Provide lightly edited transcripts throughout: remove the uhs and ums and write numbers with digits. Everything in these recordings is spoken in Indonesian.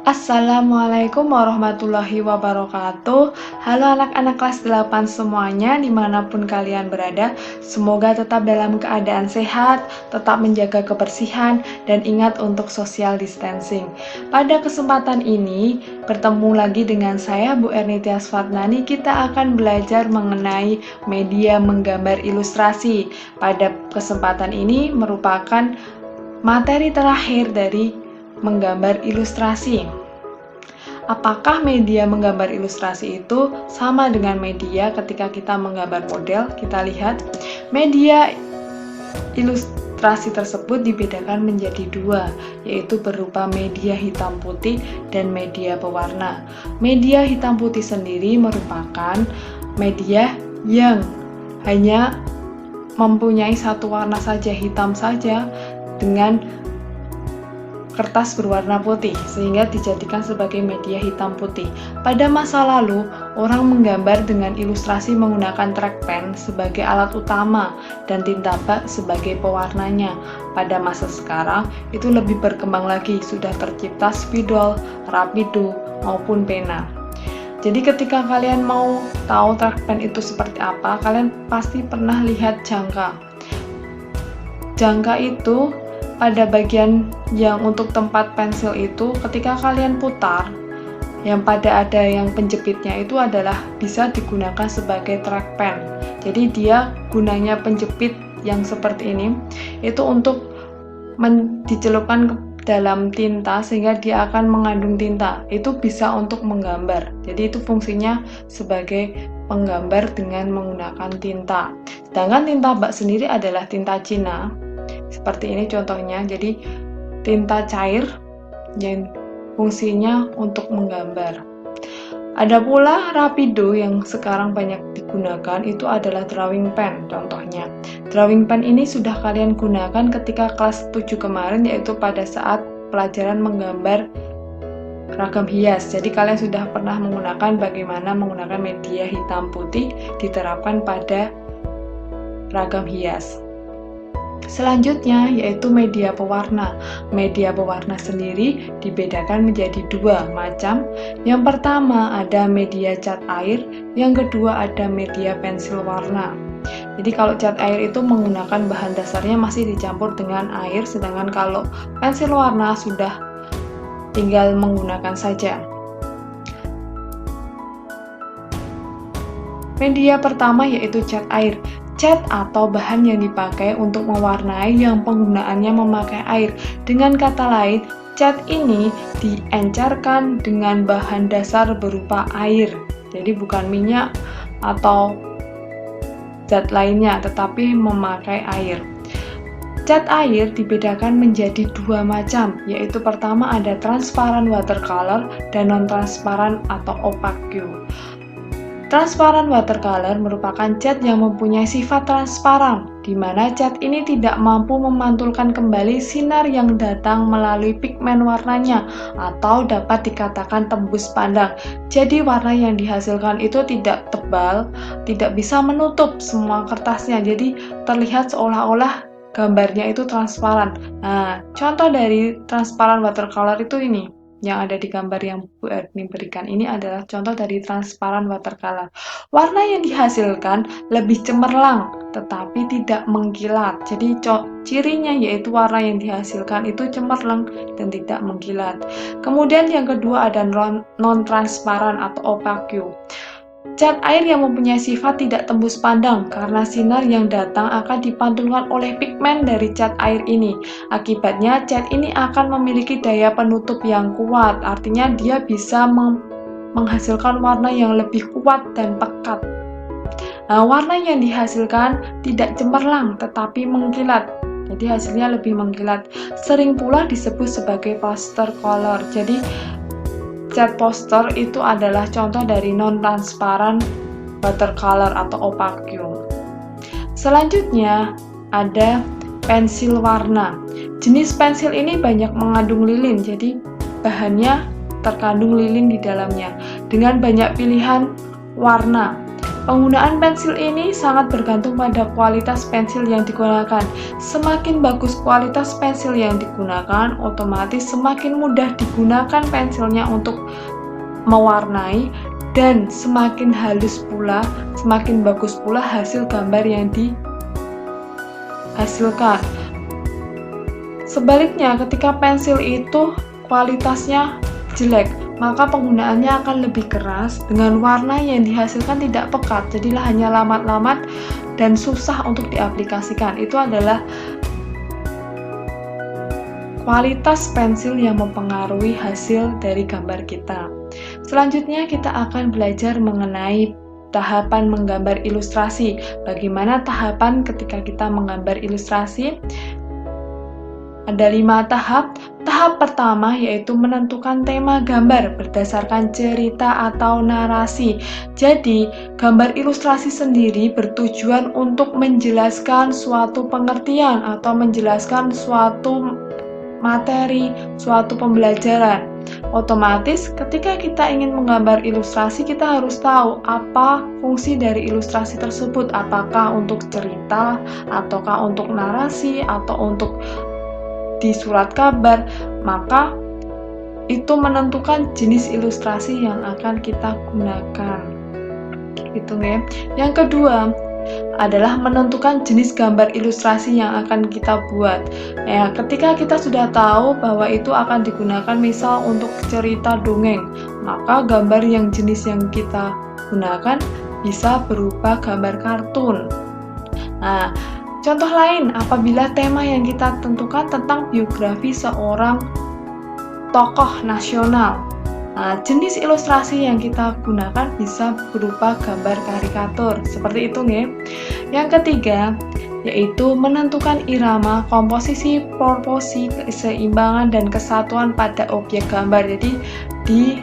Assalamualaikum warahmatullahi wabarakatuh. Halo anak-anak kelas 8 semuanya, dimanapun kalian berada. Semoga tetap dalam keadaan sehat, tetap menjaga kebersihan, dan ingat untuk social distancing. Pada kesempatan ini, bertemu lagi dengan saya Bu Erni Tias Fatnani. Kita akan belajar mengenai media menggambar ilustrasi. Pada kesempatan ini merupakan materi terakhir dari menggambar ilustrasi. Apakah media menggambar ilustrasi itu sama dengan media ketika kita menggambar model? Kita lihat, media ilustrasi tersebut dibedakan menjadi dua, yaitu berupa media hitam putih dan media pewarna. Media hitam putih sendiri merupakan media yang hanya mempunyai satu warna saja, hitam saja, dengan kertas berwarna putih, sehingga dijadikan sebagai media hitam putih. Pada masa lalu, orang menggambar dengan ilustrasi menggunakan trackpen sebagai alat utama dan tinta bak sebagai pewarnanya. Pada masa sekarang, itu lebih berkembang lagi, sudah tercipta spidol, rapido, maupun pena. Jadi ketika kalian mau tahu trackpen itu seperti apa, kalian pasti pernah lihat jangka. Jangka itu pada bagian yang untuk tempat pensil itu, ketika kalian putar, yang pada ada yang penjepitnya itu adalah bisa digunakan sebagai trackpen. Jadi dia gunanya penjepit yang seperti ini itu untuk dicelupkan ke dalam tinta sehingga dia akan mengandung tinta. Itu bisa untuk menggambar. Jadi itu fungsinya sebagai penggambar dengan menggunakan tinta. Sedangkan tinta bak sendiri adalah tinta Cina. Seperti ini contohnya, jadi tinta cair yang fungsinya untuk menggambar. Ada pula rapido yang sekarang banyak digunakan, itu adalah drawing pen contohnya. Drawing pen ini sudah kalian gunakan ketika kelas 7 kemarin, yaitu pada saat pelajaran menggambar ragam hias. Jadi kalian sudah pernah menggunakan bagaimana menggunakan media hitam putih diterapkan pada ragam hias. Selanjutnya yaitu media pewarna. Media pewarna sendiri dibedakan menjadi dua macam. Yang pertama ada media cat air, yang kedua ada media pensil warna. Jadi kalau cat air itu menggunakan bahan dasarnya masih dicampur dengan air, sedangkan kalau pensil warna sudah tinggal menggunakan saja. Media pertama yaitu cat air. Cat atau bahan yang dipakai untuk mewarnai yang penggunaannya memakai air. Dengan kata lain, cat ini diencerkan dengan bahan dasar berupa air. Jadi bukan minyak atau zat lainnya, tetapi memakai air. Cat air dibedakan menjadi dua macam, yaitu pertama ada transparan watercolor dan non-transparan atau opaque. Transparan watercolor merupakan cat yang mempunyai sifat transparan, di mana cat ini tidak mampu memantulkan kembali sinar yang datang melalui pigmen warnanya, atau dapat dikatakan tembus pandang. Jadi warna yang dihasilkan itu tidak tebal, tidak bisa menutup semua kertasnya, jadi terlihat seolah-olah gambarnya itu transparan. Nah, contoh dari transparan watercolor itu ini. Yang ada di gambar yang Bu Erni berikan ini adalah contoh dari transparan watercolor. Warna yang dihasilkan lebih cemerlang, tetapi tidak mengkilat. Jadi cirinya yaitu warna yang dihasilkan itu cemerlang dan tidak mengkilat. Kemudian yang kedua ada non-transparan atau opaque. Cat air yang mempunyai sifat tidak tembus pandang karena sinar yang datang akan dipantulkan oleh pigmen dari cat air ini. Akibatnya cat ini akan memiliki daya penutup yang kuat, artinya dia bisa menghasilkan warna yang lebih kuat dan pekat. Nah, warna yang dihasilkan tidak cemerlang tetapi mengkilat. Jadi hasilnya lebih mengkilat. Sering pula disebut sebagai poster color. Jadi cat poster itu adalah contoh dari non-transparan watercolor atau opaque. Selanjutnya ada pensil warna. Jenis pensil ini banyak mengandung lilin, jadi bahannya terkandung lilin di dalamnya dengan banyak pilihan warna. Penggunaan pensil ini sangat bergantung pada kualitas pensil yang digunakan. Semakin bagus kualitas pensil yang digunakan, otomatis semakin mudah digunakan pensilnya untuk mewarnai, dan semakin halus pula, semakin bagus pula hasil gambar yang dihasilkan. Sebaliknya, ketika pensil itu kualitasnya jelek, maka penggunaannya akan lebih keras dengan warna yang dihasilkan tidak pekat, jadilah hanya lamat-lamat dan susah untuk diaplikasikan. Itu adalah kualitas pensil yang mempengaruhi hasil dari gambar kita. Selanjutnya kita akan belajar mengenai tahapan menggambar ilustrasi. Bagaimana tahapan ketika kita menggambar ilustrasi? Ada 5 tahap. Tahap pertama yaitu menentukan tema gambar berdasarkan cerita atau narasi. Jadi, gambar ilustrasi sendiri bertujuan untuk menjelaskan suatu pengertian atau menjelaskan suatu materi, suatu pembelajaran. Otomatis, ketika kita ingin menggambar ilustrasi, kita harus tahu apa fungsi dari ilustrasi tersebut. Apakah untuk cerita, ataukah untuk narasi, atau untuk di surat kabar, maka itu menentukan jenis ilustrasi yang akan kita gunakan. Gitu ya. Yang kedua adalah menentukan jenis gambar ilustrasi yang akan kita buat. Ya, ketika kita sudah tahu bahwa itu akan digunakan misal untuk cerita dongeng, maka gambar yang jenis yang kita gunakan bisa berupa gambar kartun. Nah, contoh lain, apabila tema yang kita tentukan tentang biografi seorang tokoh nasional, jenis ilustrasi yang kita gunakan bisa berupa gambar karikatur, seperti itu nih. Yang ketiga, yaitu menentukan irama, komposisi, proporsi, keseimbangan, dan kesatuan pada objek gambar. Jadi, di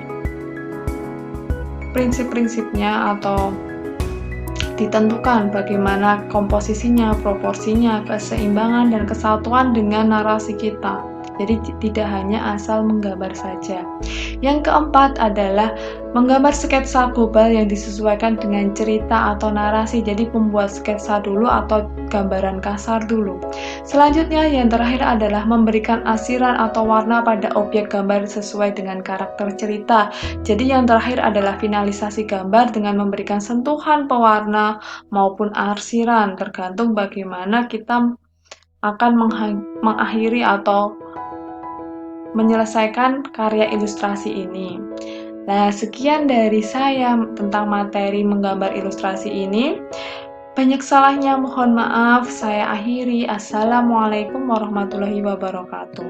prinsip-prinsipnya atau ditentukan bagaimana komposisinya, proporsinya, keseimbangan, dan kesatuan dengan narasi kita. Jadi tidak hanya asal menggambar saja. Yang keempat adalah menggambar sketsa global yang disesuaikan dengan cerita atau narasi. Jadi membuat sketsa dulu atau gambaran kasar dulu. Selanjutnya yang terakhir adalah memberikan asiran atau warna pada objek gambar sesuai dengan karakter cerita. Jadi yang terakhir adalah finalisasi gambar dengan memberikan sentuhan pewarna maupun arsiran, tergantung bagaimana kita akan mengakhiri atau menyelesaikan karya ilustrasi ini. Nah, sekian dari saya tentang materi menggambar ilustrasi ini. Banyak salahnya, mohon maaf. Saya akhiri. Assalamualaikum warahmatullahi wabarakatuh.